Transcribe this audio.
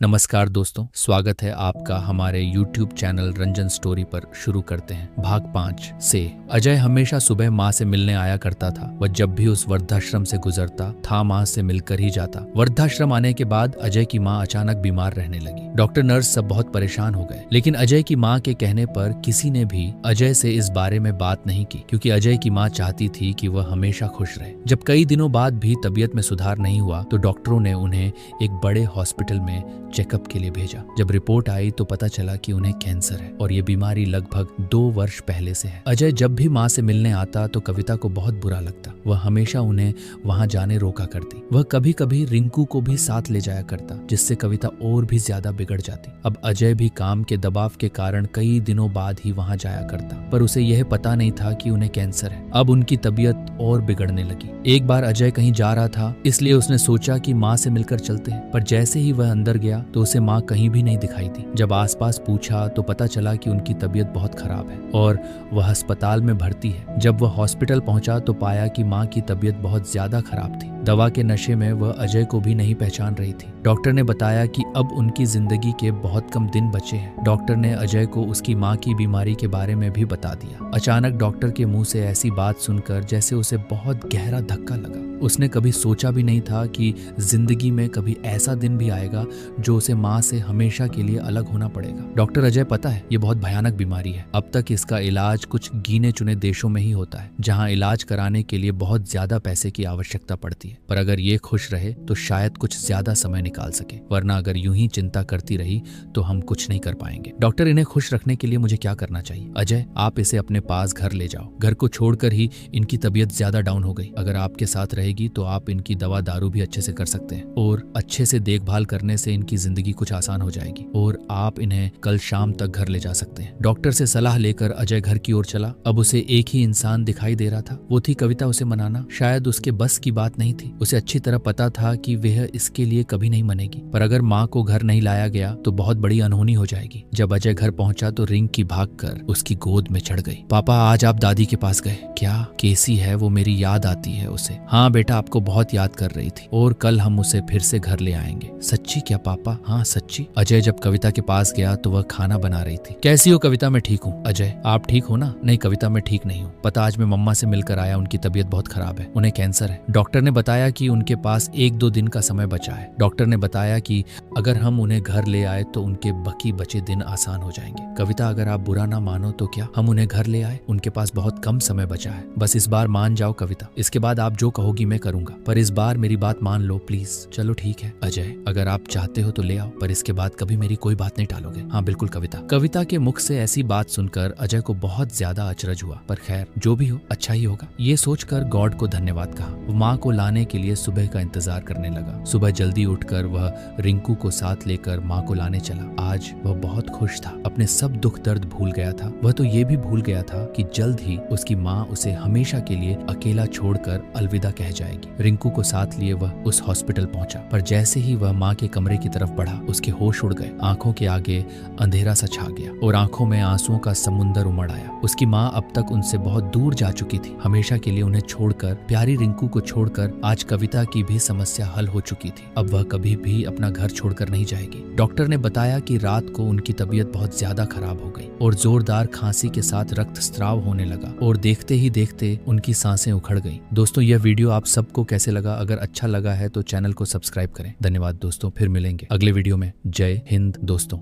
नमस्कार दोस्तों, स्वागत है आपका हमारे YouTube चैनल रंजन स्टोरी पर। शुरू करते हैं भाग 5 से। अजय हमेशा सुबह माँ से मिलने आया करता था। वह जब भी उस वृद्धाश्रम से गुजरता था माँ से मिलकर ही जाता। वृद्धाश्रम आने के बाद अजय की माँ अचानक बीमार रहने लगी। डॉक्टर नर्स सब बहुत परेशान हो गए, लेकिन अजय की माँ के कहने पर किसी ने भी अजय से इस बारे में बात नहीं की, क्योंकि अजय की माँ चाहती थी कि वह हमेशा खुश रहे। जब कई दिनों बाद भी तबीयत में सुधार नहीं हुआ तो डॉक्टरों ने उन्हें एक बड़े हॉस्पिटल में चेकअप के लिए भेजा। जब रिपोर्ट आई तो पता चला कि उन्हें कैंसर है और ये बीमारी लगभग 2 वर्ष पहले से है। अजय जब भी माँ से मिलने आता तो कविता को बहुत बुरा लगता। वह हमेशा उन्हें वहां जाने रोका करती। वह कभी कभी रिंकू को भी साथ ले जाया करता, जिससे कविता और भी ज्यादा बिगड़ जाती। अब अजय भी काम के दबाव के कारण कई दिनों बाद ही वहां जाया करता, पर उसे यह पता नहीं था कि उन्हें कैंसर है। अब उनकी तबीयत और बिगड़ने लगी। एक बार अजय कहीं जा रहा था, इसलिए उसने सोचा कि माँ से मिलकर चलते हैं, पर जैसे ही वह अंदर गया तो उसे माँ कहीं भी नहीं दिखाई दी। जब आसपास पूछा तो पता चला कि उनकी तबीयत बहुत खराब है और वह अस्पताल में भर्ती है। जब वह हॉस्पिटल पहुंचा तो पाया कि माँ की तबीयत बहुत ज्यादा खराब थी। दवा के नशे में वह अजय को भी नहीं पहचान रही थी। डॉक्टर ने बताया कि अब उनकी जिंदगी के बहुत कम दिन बचे हैं। डॉक्टर ने अजय को उसकी माँ की बीमारी के बारे में भी बता दिया। अचानक डॉक्टर के मुंह से ऐसी बात सुनकर जैसे उसे बहुत गहरा धक्का लगा। उसने कभी सोचा भी नहीं था कि जिंदगी में कभी ऐसा दिन भी आएगा जो उसे माँ से हमेशा के लिए अलग होना पड़ेगा। डॉक्टर अजय, पता है ये बहुत भयानक बीमारी है। अब तक इसका इलाज कुछ गिने चुने देशों में ही होता है, जहाँ इलाज कराने के लिए बहुत ज्यादा पैसे की आवश्यकता पड़ती है। पर अगर ये खुश रहे तो शायद कुछ ज्यादा समय निकाल सके, वरना अगर यूं ही चिंता करती रही तो हम कुछ नहीं कर पाएंगे। डॉक्टर, इन्हें खुश रखने के लिए मुझे क्या करना चाहिए? अजय, आप इसे अपने पास घर ले जाओ। घर को छोड़कर ही इनकी तबीयत ज्यादा डाउन हो गई। अगर आपके साथ रहेगी तो आप इनकी दवा दारू भी अच्छे से कर सकते हैं और अच्छे से देखभाल करने से इनकी जिंदगी कुछ आसान हो जाएगी और आप इन्हें कल शाम तक घर ले जा सकते हैं। डॉक्टर से सलाह लेकर अजय घर की ओर चला। अब उसे एक ही इंसान दिखाई दे रहा था, वो थी कविता। उसे मनाना शायद उसके बस की बात नहीं थी। उसे अच्छी तरह पता था कि वह इसके लिए कभी नहीं मनेगी, पर अगर माँ को घर नहीं लाया गया तो बहुत बड़ी अनहोनी हो जाएगी। जब अजय घर पहुंचा तो रिंकी भागकर उसकी गोद में चढ़ गई। पापा, आज आप दादी के पास गए? क्या केसी है? वो मेरी याद आती है उसे। हाँ बेटा, आपको बहुत याद कर रही थी और कल हम उसे फिर से घर ले आएंगे। सच्ची? क्या पापा? हाँ सच्ची। अजय जब कविता के पास गया तो वह खाना बना रही थी। कैसी हो कविता? मैं ठीक हूँ। अजय, आप ठीक हो ना? नहीं कविता, मैं ठीक नहीं हूँ। पता, आज मैं मम्मा से मिलकर आया, उनकी तबीयत बहुत खराब है, उन्हें कैंसर है। डॉक्टर ने बताया कि उनके पास 1-2 दिन का समय बचा है। डॉक्टर ने बताया कि अगर हम उन्हें घर ले आए तो उनके बाकी बचे दिन आसान हो जाएंगे। कविता, अगर आप बुरा ना मानो तो क्या हम उन्हें घर ले आए? उनके पास बहुत कम समय बचा है, बस इस बार मान जाओ कविता। इसके बाद आप जो कहोगी मैं करूंगा, पर इस बार मेरी बात मान लो प्लीज। चलो ठीक है अजय, अगर आप चाहते हो तो ले आओ, पर इसके बाद कभी मेरी कोई बात नहीं टालोगे? हाँ बिल्कुल कविता। कविता के मुख से ऐसी बात सुनकर अजय को बहुत ज्यादा अचरज हुआ, पर खैर जो भी हो अच्छा ही होगा। ये सोचकर गॉड को धन्यवाद कहा। वो माँ को लाने के लिए सुबह का इंतजार करने लगा। सुबह जल्दी उठकर वह रिंकू को साथ लेकर माँ को लाने चला। आज वह बहुत खुश था, अपने सब दुख दर्द भूल गया था। वह तो ये भी भूल गया था कि जल्द ही उसकी माँ उसे हमेशा के लिए अकेला छोड़कर अलविदा कह जाएगी। रिंकू को साथ लिए वह उस हॉस्पिटल पहुंचा, पर जैसे ही वह माँ के कमरे की तरफ बढ़ा उसके होश उड़ गए। आंखों के आगे अंधेरा सा छा गया और आंखों में आंसुओं का समुंदर उमड़ आया। उसकी माँ अब तक उनसे बहुत दूर जा चुकी थी, हमेशा के लिए उन्हें छोड़कर, प्यारी रिंकू को छोड़कर। आज कविता की भी समस्या हल हो चुकी थी। अब वह कभी भी अपना घर छोड़कर नहीं जाएगी। डॉक्टर ने बताया कि रात को उनकी तबीयत बहुत ज्यादा खराब हो गई और जोरदार खांसी के साथ रक्तस्राव होने लगा और देखते ही देखते उनकी सांसें उखड़ गईं। दोस्तों, यह वीडियो आप सबको कैसे लगा? अगर अच्छा लगा है तो चैनल को सब्सक्राइब करें। धन्यवाद दोस्तों, फिर मिलेंगे अगले वीडियो में। जय हिंद दोस्तों।